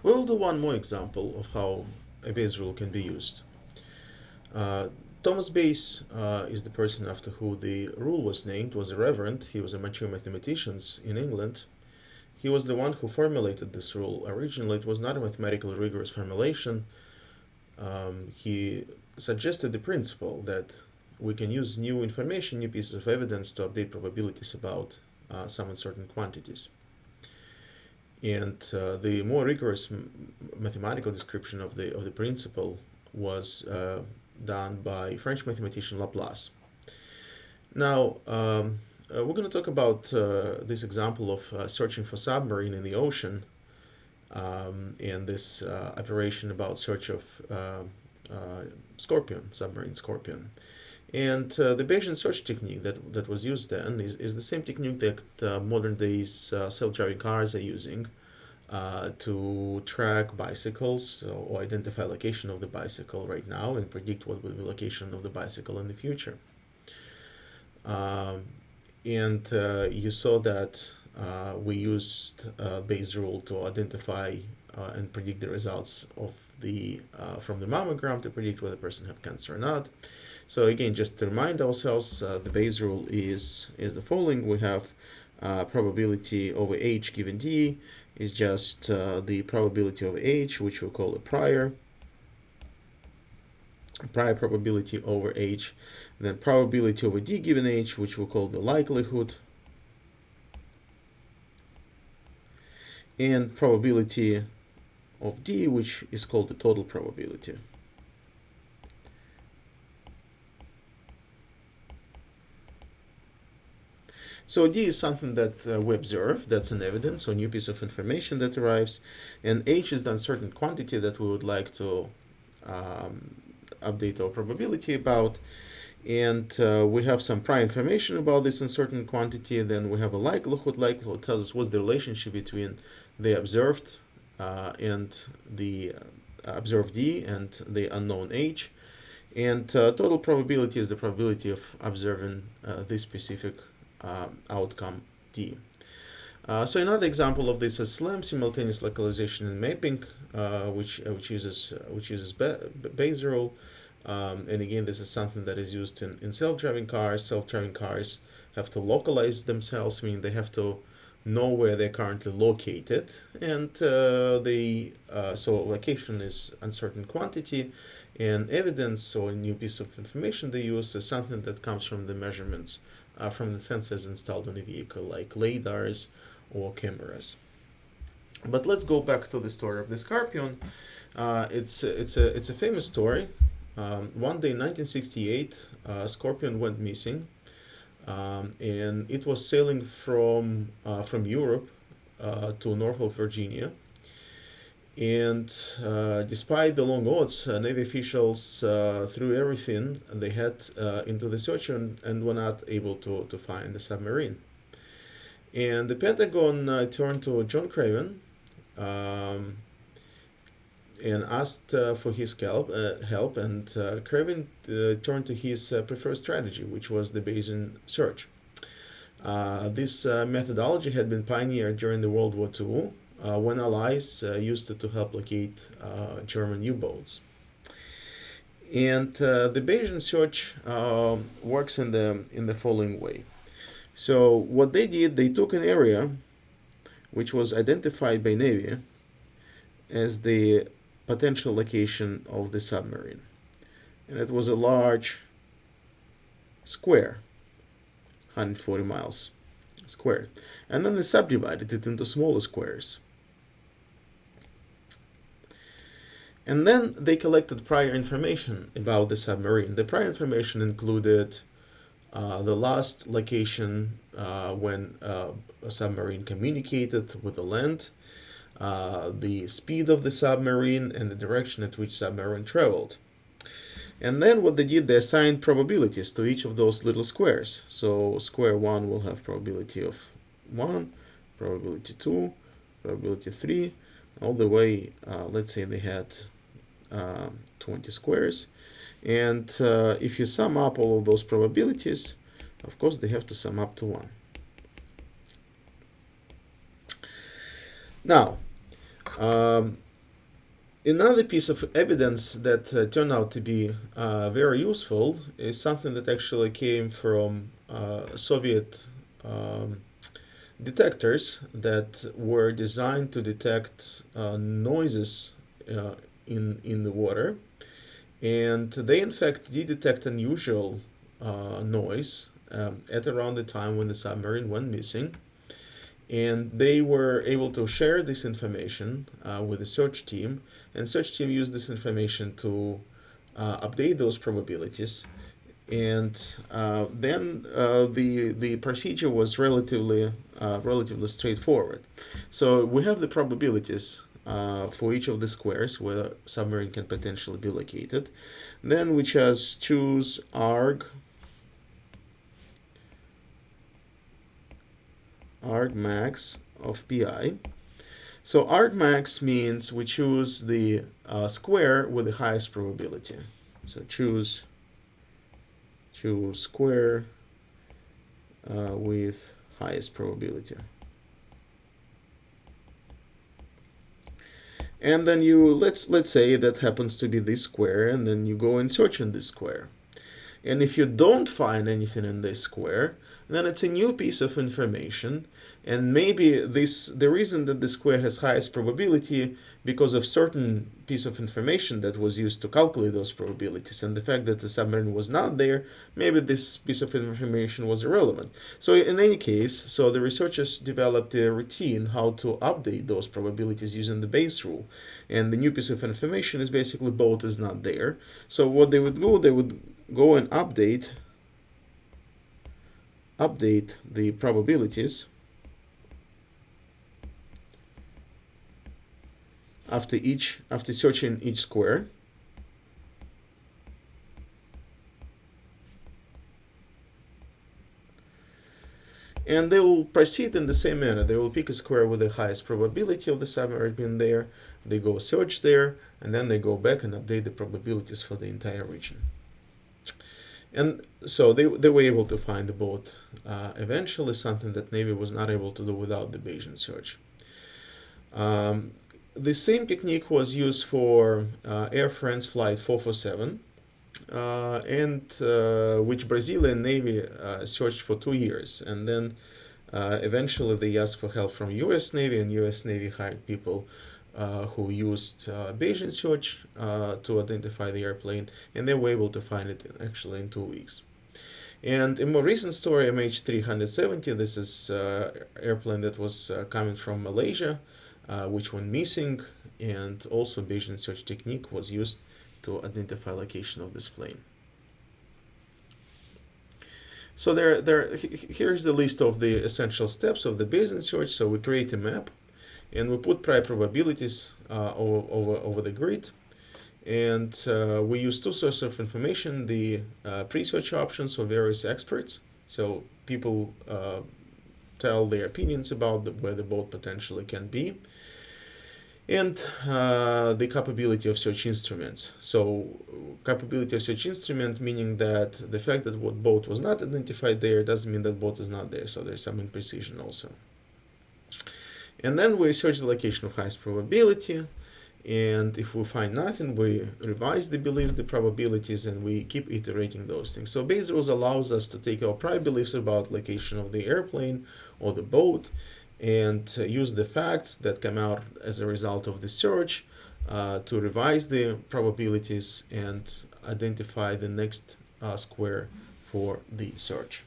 We'll do one more example of how a Bayes rule can be used. Uh, Thomas Bayes is the person after who the rule was named, was a reverend. He was a mature mathematician in England. He was the one who formulated this rule. Originally, it was not a mathematically rigorous formulation. He suggested the principle that we can use new information, new pieces of evidence to update probabilities about some uncertain quantities. And the more rigorous mathematical description of the principle was done by French mathematician Laplace. Now, we're going to talk about this example of searching for submarine in the ocean, and this operation about search of scorpion, submarine scorpion. And the Bayesian search technique that was used then is the same technique that modern days self-driving cars are using to track bicycles or identify location of the bicycle right now and predict what will be location of the bicycle in the future. And you saw that we used Bayes' rule to identify and predict the results of the from the mammogram to predict whether a person have cancer or not. So again, just to remind ourselves, the Bayes rule is the following: we have probability over h given d is just the probability of h, which we'll call a prior probability over h, then probability over d given h, which we'll call the likelihood, and probability of d, which is called the total probability. So d is something that we observe, that's an evidence or new piece of information that arrives, and h is the uncertain quantity that we would like to update our probability about. And we have some prior information about this uncertain quantity. Then we have a likelihood. Likelihood tells us what's the relationship between the observed and the observed d and the unknown h. And total probability is the probability of observing this specific outcome d. So another example of this is SLAM, simultaneous localization and mapping, which uses Bayes rule. And again, this is something that is used in self-driving cars. Self-driving cars have to localize themselves, meaning they have to know where they're currently located. And so location is uncertain quantity, and evidence or a new piece of information they use is something that comes from the measurements from the sensors installed on a vehicle, like radars or cameras. But let's go back to the story of the scorpion. It's a famous story. One day in 1968, scorpion went missing, and it was sailing from Europe to Norfolk, Virginia. And despite the long odds, Navy officials threw everything they had into the search and were not able to find the submarine. And the Pentagon turned to John Craven and asked for his help, and Craven turned to his preferred strategy, which was the Bayesian search. This methodology had been pioneered during the World War II when Allies used it to help locate German U-boats. And the Bayesian search works in the following way. So what they did, they took an area which was identified by Navy as the potential location of the submarine. And it was a large square, 140 miles squared. And then they subdivided it into smaller squares. And then they collected prior information about the submarine. The prior information included the last location when a submarine communicated with the land, the speed of the submarine, and the direction at which submarine traveled. And then what they did, they assigned probabilities to each of those little squares. So square 1 will have probability of 1, probability 2, probability 3, all the way, let's say they had 20 squares. And if you sum up all of those probabilities, of course they have to sum up to 1. Now, Another piece of evidence that turned out to be very useful is something that actually came from Soviet detectors that were designed to detect noises in the water, and they in fact did detect unusual noise at around the time when the submarine went missing, and they were able to share this information with the search team, and search team used this information to update those probabilities, and then the procedure was relatively straightforward. So we have the probabilities for each of the squares where submarine can potentially be located. Then we just choose argmax of pi. So argmax means we choose the square with the highest probability. So choose square with highest probability. And then you let's say that happens to be this square, and then you go and search in this square. And if you don't find anything in this square, then it's a new piece of information. And maybe the reason that the square has highest probability because of certain piece of information that was used to calculate those probabilities, and the fact that the submarine was not there, maybe this piece of information was irrelevant. So in any case, so the researchers developed a routine how to update those probabilities using the Bayes rule. And the new piece of information is basically boat is not there. So what they would go and update the probabilities after searching each square. And they will proceed in the same manner. They will pick a square with the highest probability of the submarine being there. They go search there, and then they go back and update the probabilities for the entire region. And so they were able to find the boat eventually, something that Navy was not able to do without the Bayesian search. The same technique was used for Air France Flight 447, and which Brazilian Navy searched for 2 years. And then eventually they asked for help from US Navy, and US Navy hired people who used Bayesian search to identify the airplane, and they were able to find it actually in 2 weeks. And a more recent story, MH370, this is airplane that was coming from Malaysia, which went missing, and also Bayesian search technique was used to identify location of this plane. So here's the list of the essential steps of the Bayesian search. So we create a map, and we put prior probabilities over the grid, and we use two sources of information: the pre-search options of various experts. So people tell their opinions about where the boat potentially can be, and the capability of search instruments. So capability of search instrument meaning that the fact that what boat was not identified there doesn't mean that boat is not there, so there's some imprecision also. And then we search the location of highest probability, and if we find nothing, we revise the beliefs, the probabilities, and we keep iterating those things. So Bayes rules allows us to take our prior beliefs about location of the airplane or the boat, and use the facts that come out as a result of the search to revise the probabilities and identify the next square for the search.